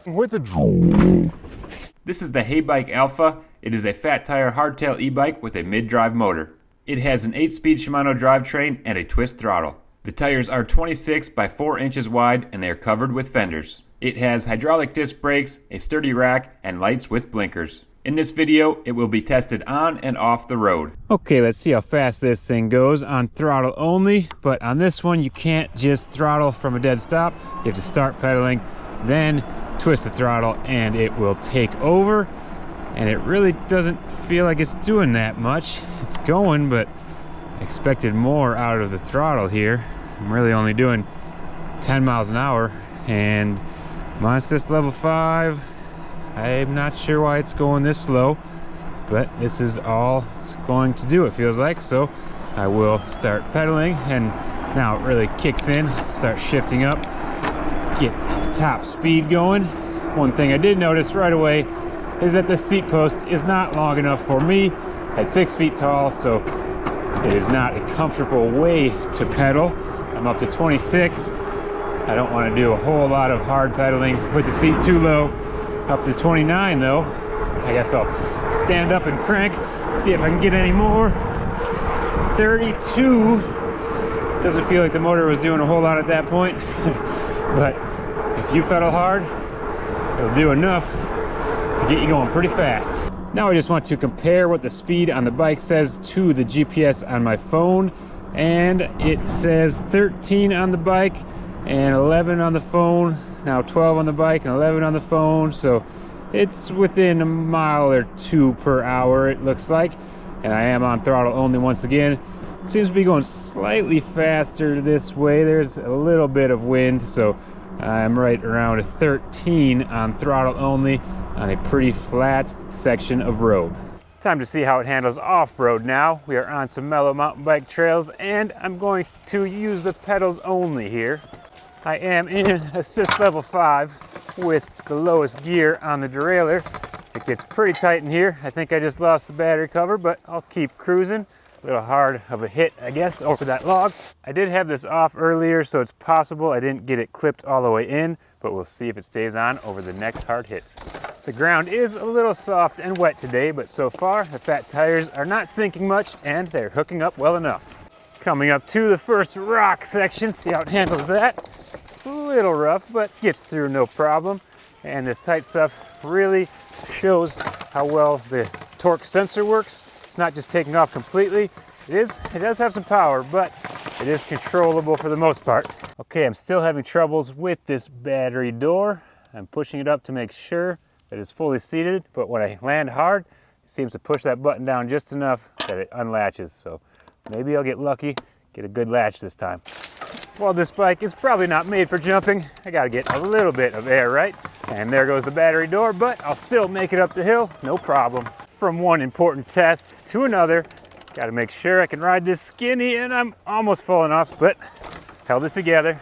with a... This is the Heybike Alpha. It is a fat tire hardtail e-bike with a mid-drive motor. It has an 8-speed Shimano drivetrain and a twist throttle. The tires are 26 by 4 inches wide and they are covered with fenders. It has hydraulic disc brakes, a sturdy rack, and lights with blinkers. In this video, it will be tested on and off the road. Okay, let's see how fast this thing goes on throttle only, but on this one you can't just throttle from a dead stop. You have to start pedaling, then twist the throttle and it will take over. And it really doesn't feel like it's doing that much. It's going, but I expected more out of the throttle here. I'm really only doing 10 miles an hour, and minus this level 5, I'm not sure why it's going this slow, but this is all it's going to do, it feels like. So I will start pedaling, and now it really kicks in, start shifting up, get top speed going. One thing I did notice right away is that the seat post is not long enough for me at 6 feet tall, so it is not a comfortable way to pedal. I'm up to 26. I don't want to do a whole lot of hard pedaling with the seat too low. Up to 29 though. I guess I'll stand up and crank, see if I can get any more. 32. Doesn't feel like the motor was doing a whole lot at that point, but if you pedal hard, it'll do enough to get you going pretty fast. Now I just want to compare what the speed on the bike says to the GPS on my phone, and it says 13 on the bike and 11 on the phone. Now 12 on the bike and 11 on the phone, so it's within a mile or 2 per hour it looks like, and I am on throttle only once again. It seems to be going slightly faster this way. There's a little bit of wind, so I'm right around a 13 on throttle only on a pretty flat section of road. It's time to see how it handles off-road now. We are on some mellow mountain bike trails, and I'm going to use the pedals only here. I am in assist level 5 with the lowest gear on the derailleur. It gets pretty tight in here. I think I just lost the battery cover, but I'll keep cruising. A little hard of a hit, I guess, over that log. I did have this off earlier, so it's possible I didn't get it clipped all the way in, but we'll see if it stays on over the next hard hits. The ground is a little soft and wet today, but so far the fat tires are not sinking much and they're hooking up well enough. Coming up to the first rock section, see how it handles that. A little rough, but gets through no problem. And this tight stuff really shows how well the torque sensor works. It's not just taking off completely. It does have some power, but it is controllable for the most part. Okay, I'm still having troubles with this battery door. I'm pushing it up to make sure that it's fully seated, but when I land hard, it seems to push that button down just enough that it unlatches. So maybe I'll get lucky, get a good latch this time. Well, this bike is probably not made for jumping. I gotta get a little bit of air, right? And there goes the battery door, but I'll still make it up the hill, no problem. From one important test to another, gotta make sure I can ride this skinny, and I'm almost falling off, but held it together.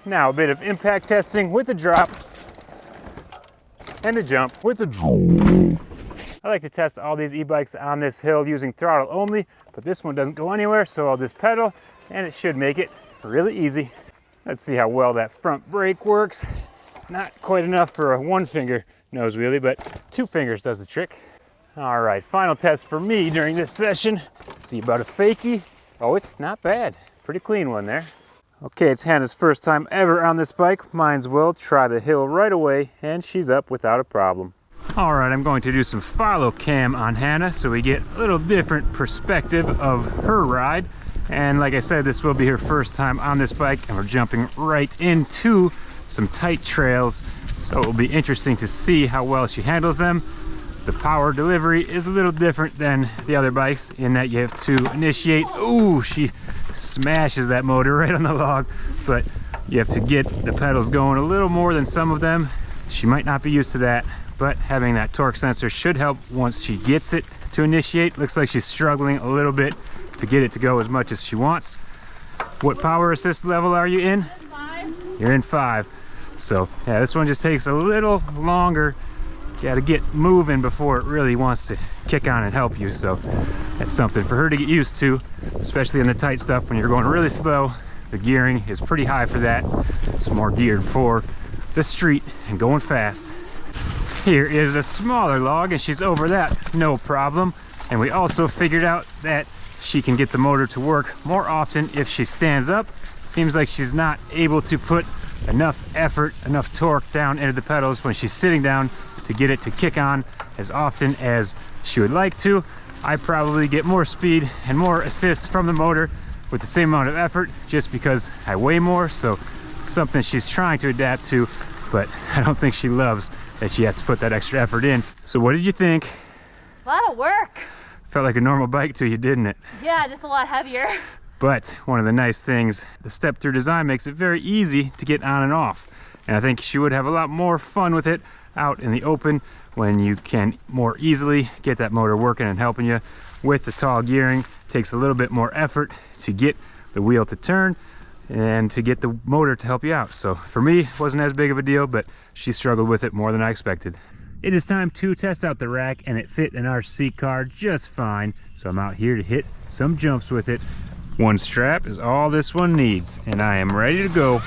Now a bit of impact testing with a drop and a jump with a jump. I like to test all these e-bikes on this hill using throttle only, but this one doesn't go anywhere, so I'll just pedal and it should make it really easy. Let's see how well that front brake works. Not quite enough for a 1-finger nose wheelie, but 2 fingers does the trick. All right, final test for me during this session. Let's see about a fakie. Oh, it's not bad. Pretty clean one there. Okay, it's Hannah's first time ever on this bike. Mine's will try the hill right away, and she's up without a problem. All right, I'm going to do some follow cam on Hannah so we get a little different perspective of her ride. And like I said, this will be her first time on this bike, and we're jumping right into some tight trails. So it will be interesting to see how well she handles them. The power delivery is a little different than the other bikes in that you have to initiate. Ooh, she smashes that motor right on the log, but you have to get the pedals going a little more than some of them. She might not be used to that, but having that torque sensor should help once she gets it to initiate. Looks like she's struggling a little bit to get it to go as much as she wants. What power assist level are you in? 5. You're in 5. So yeah, this one just takes a little longer. You gotta get moving before it really wants to kick on and help you. So that's something for her to get used to, especially in the tight stuff when you're going really slow. The gearing is pretty high for that. It's more geared for the street and going fast. Here is a smaller log and she's over that, no problem. And we also figured out that she can get the motor to work more often if she stands up. Seems like she's not able to put enough effort, enough torque down into the pedals when she's sitting down to get it to kick on as often as she would like to. I probably get more speed and more assist from the motor with the same amount of effort just because I weigh more, so it's something she's trying to adapt to, but I don't think she loves that she has to put that extra effort in. So what did you think? A lot of work. Felt like a normal bike to you, didn't it? Yeah, just a lot heavier. But one of the nice things, the step-through design makes it very easy to get on and off. And I think she would have a lot more fun with it out in the open when you can more easily get that motor working and helping you. With the tall gearing, it takes a little bit more effort to get the wheel to turn and to get the motor to help you out. So for me, it wasn't as big of a deal, but she struggled with it more than I expected. It is time to test out the rack, and it fit an RC car just fine. So I'm out here to hit some jumps with it. One strap is all this one needs, and I am ready to go.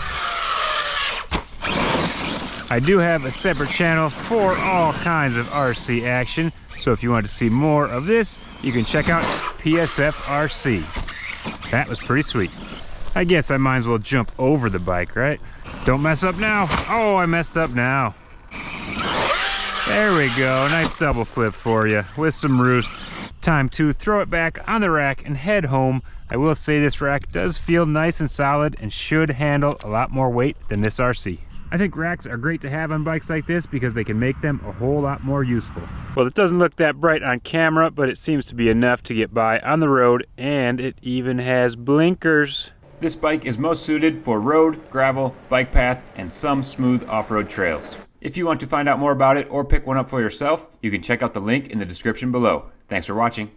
I do have a separate channel for all kinds of RC action, so if you want to see more of this, you can check out PSF RC. That was pretty sweet. I guess I might as well jump over the bike, right? Don't mess up now. Oh, I messed up now. There we go, nice double flip for you with some roost. Time to throw it back on the rack and head home. I will say this rack does feel nice and solid and should handle a lot more weight than this RC. I think racks are great to have on bikes like this because they can make them a whole lot more useful. Well, it doesn't look that bright on camera, but it seems to be enough to get by on the road, and it even has blinkers. This bike is most suited for road, gravel, bike path, and some smooth off-road trails. If you want to find out more about it or pick one up for yourself, you can check out the link in the description below. Thanks for watching.